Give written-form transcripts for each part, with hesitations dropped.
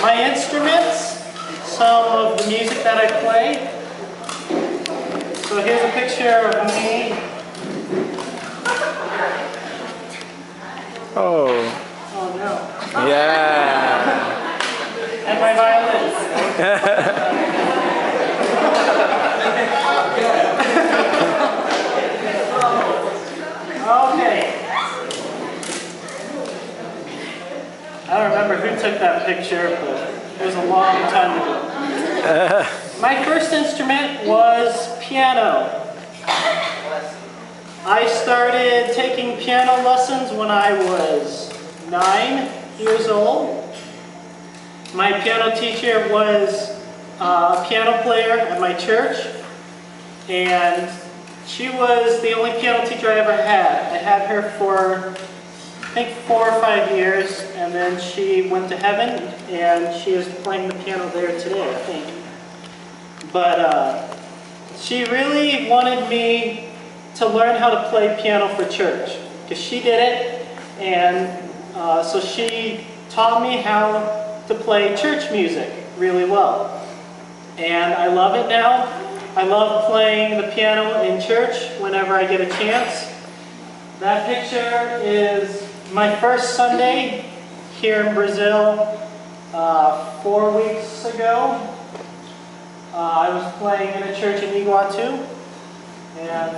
My instruments, some of the music that I play. So here's a picture of me. Oh. Oh no. Yeah. And my violin. Okay. I don't remember who took that picture, but it was a long time ago. My first instrument was piano. I started taking piano lessons when I was 9 years old. My piano teacher was a piano player at my church, and she was the only piano teacher I ever had. I had her for, I think, 4 or 5 years, and then she went to heaven, and she is playing the piano there today, I think. But she really wanted me to learn how to play piano for church, because she did it, and so she taught me how to play church music really well. And I love it now. I love playing the piano in church whenever I get a chance. That picture is my first Sunday here in Brazil 4 weeks ago. I was playing in a church in Iguatu, and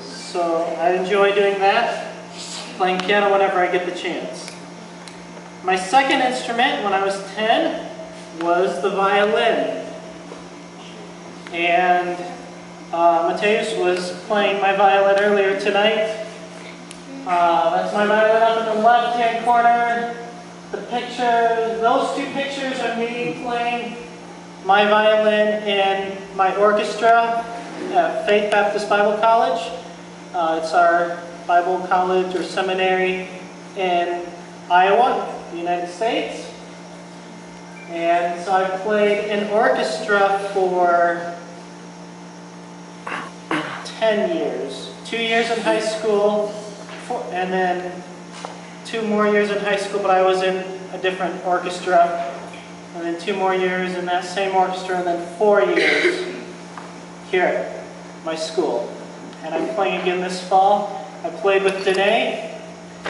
so I enjoy doing that, playing piano whenever I get the chance. My second instrument when I was 10 was the violin. And Mateus was playing my violin earlier tonight. That's my violin up in the left-hand corner. The picture, those two pictures are me playing my violin in my orchestra at Faith Baptist Bible College. It's our Bible college or seminary in Iowa, the United States. And so I played in orchestra for 10 years. 2 years in high school, and then 2 more years in high school, but I was in a different orchestra. And then 2 more years in that same orchestra, and then 4 years here at my school. And I'm playing again this fall. I played with Danae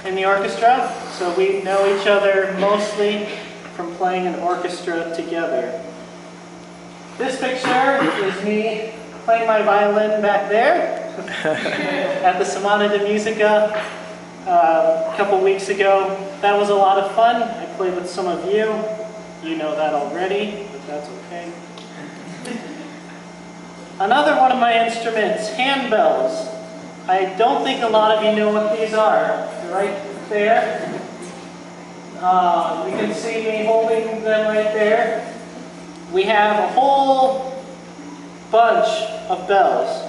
in the orchestra, so we know each other mostly from playing an orchestra together. This picture is me playing my violin back there at the Semana de Musica a couple weeks ago. That was a lot of fun. I played with some of you. You know that already, but that's okay. Another one of my instruments, handbells. I don't think a lot of you know what these are. They're right there. You can see me holding them right there. We have a whole bunch of bells,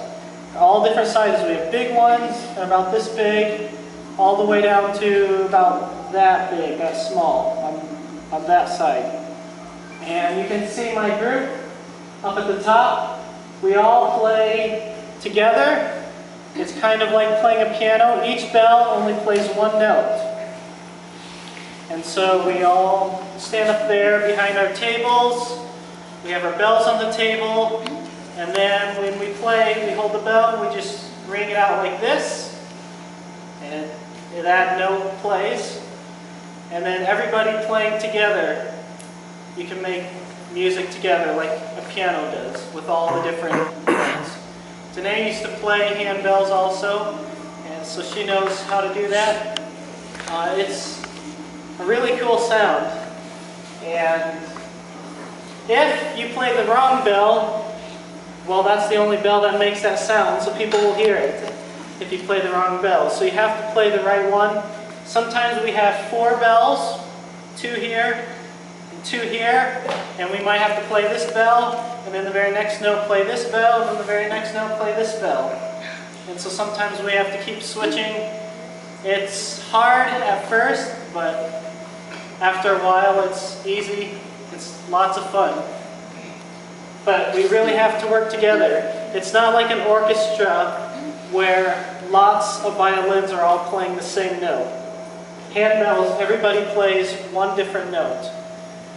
all different sizes. We have big ones, they're about this big, all the way down to about that big, that small, on that side. And you can see my group up at the top. We all play together. It's kind of like playing a piano. Each bell only plays one note. And so we all stand up there behind our tables. We have our bells on the table. And then when we play, we hold the bell and we just ring it out like this. And that note plays. And then everybody playing together, you can make music together like a piano does with all the different notes. Danae used to play handbells also, and so she knows how to do that. It's a really cool sound. And if you play the wrong bell, well, that's the only bell that makes that sound, so people will hear it if you play the wrong bell. So you have to play the right one. Sometimes we have 4 bells, 2 here, and 2 here, and we might have to play this bell, and then the very next note play this bell, and then the very next note play this bell. And so sometimes we have to keep switching. It's hard at first, but after a while it's easy. It's lots of fun. But we really have to work together. It's not like an orchestra where lots of violins are all playing the same note. Handbells, everybody plays one different note.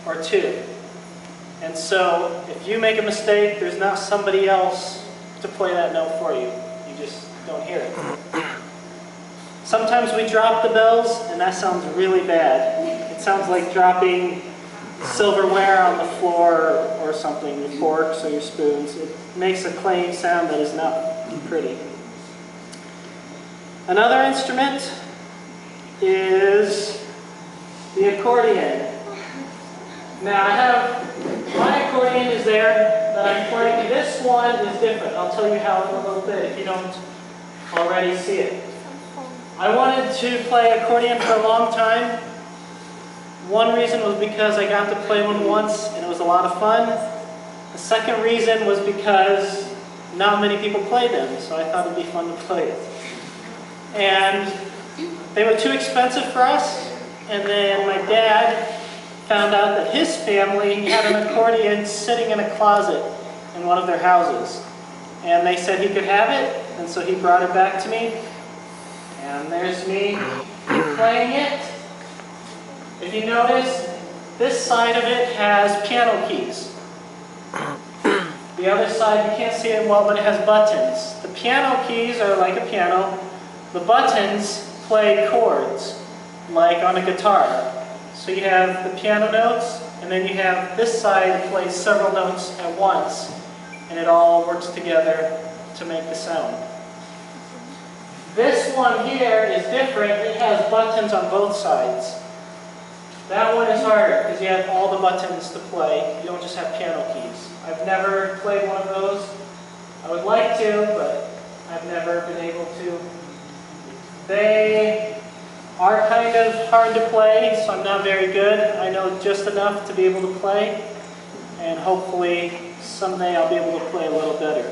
or 2. And so if you make a mistake, there's not somebody else to play that note for you. You just don't hear it. Sometimes we drop the bells, and that sounds really bad. It sounds like dropping silverware on the floor or something, your forks or your spoons. It makes a clang sound that is not pretty. Another instrument is the accordion. Now my accordion is there that I'm playing. This one is different. I'll tell you how in a little bit if you don't already see it. I wanted to play accordion for a long time. One reason was because I got to play one once and it was a lot of fun. The second reason was because not many people play them, so I thought it'd be fun to play it. And they were too expensive for us, and then my dad found out that his family had an accordion sitting in a closet in one of their houses. And they said he could have it, and so he brought it back to me. And there's me playing it. If you notice, this side of it has piano keys. The other side, you can't see it well, but it has buttons. The piano keys are like a piano. The buttons play chords, like on a guitar. So you have the piano notes, and then you have this side that plays several notes at once, and it all works together to make the sound. This one here is different. It has buttons on both sides. That one is harder because you have all the buttons to play. You don't just have piano keys. I've never played one of those. I would like to, but I've never been able to. They are kind of hard to play, so I'm not very good. I know just enough to be able to play, and hopefully someday I'll be able to play a little better.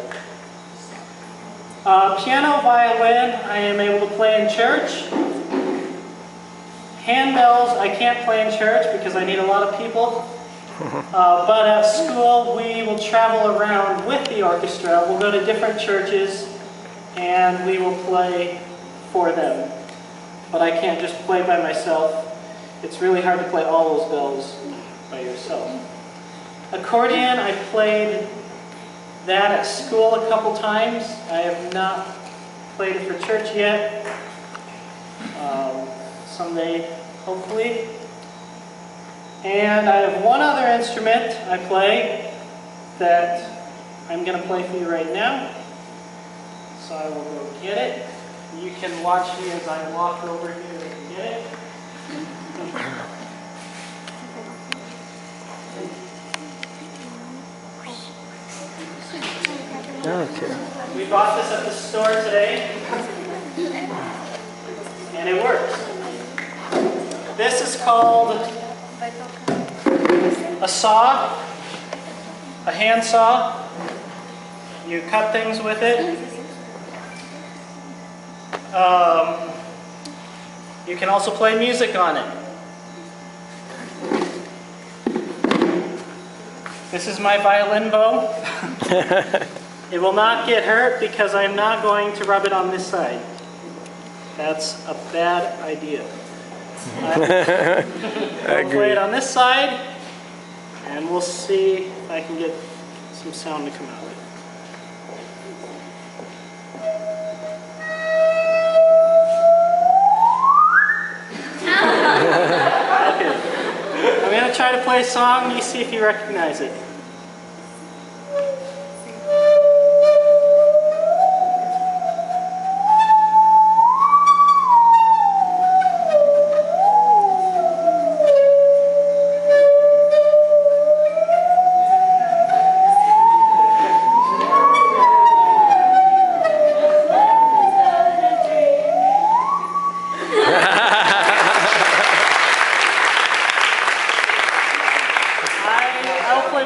Piano, violin, I am able to play in church. Handbells, I can't play in church because I need a lot of people. But at school, we will travel around with the orchestra. We'll go to different churches, and we will play for them. But I can't just play by myself. It's really hard to play all those bells by yourself. Accordion, I played that at school a couple times. I have not played it for church yet. Someday, hopefully. And I have one other instrument I play that I'm going to play for you right now. So I will go get it. You can watch me as I walk over here and get it. Okay. We bought this at the store today, and it works. This is called a saw, a hand saw. You cut things with it. You can also play music on it. This is my violin bow. It will not get hurt because I'm not going to rub it on this side. That's a bad idea. I'll play it on this side, and we'll see if I can get some sound to come out of it. Okay. I'm going to try to play a song. You see if you recognize it.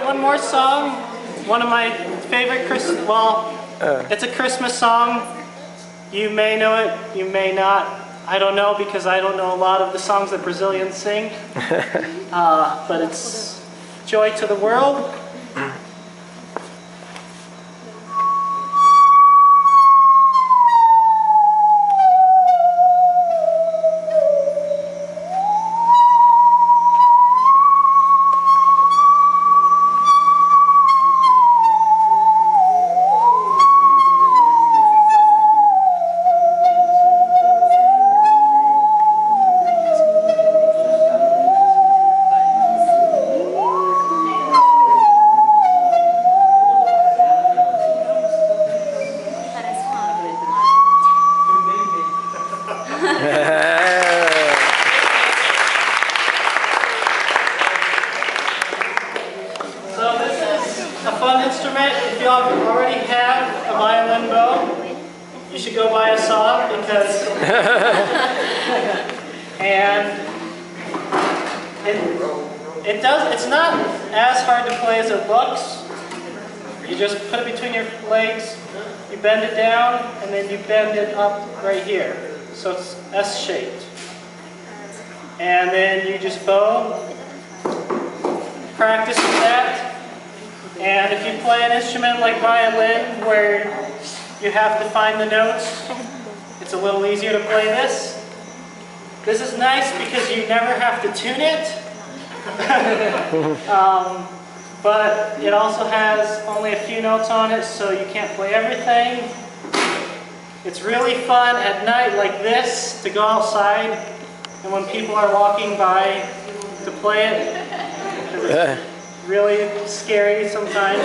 One more song, one of my favorite Christmas, it's a Christmas song. You may know it, you may not. I don't know because I don't know a lot of the songs that Brazilians sing. But it's Joy to the World. already have a violin bow, you should go buy a saw because, and it's not as hard to play as it looks. You just put it between your legs, you bend it down, and then you bend it up right here. So it's S-shaped. And then you just bow, practice with that. And if you play an instrument like violin where you have to find the notes, it's a little easier to play this. This is nice because you never have to tune it. But it also has only a few notes on it, so you can't play everything. It's really fun at night like this to go outside and when people are walking by to play it. It's really scary sometimes.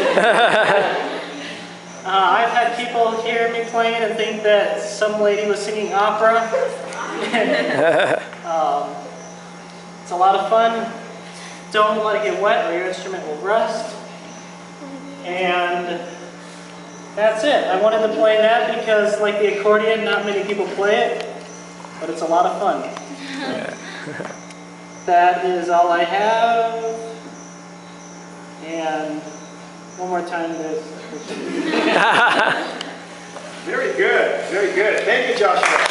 I've had people hear me playing and think that some lady was singing opera. It's a lot of fun. Don't let it get wet or your instrument will rust. And that's it. I wanted to play that because, like the accordion, not many people play it, but it's a lot of fun. That is all I have. And one more time this. Very good, very good. Thank you, Joshua.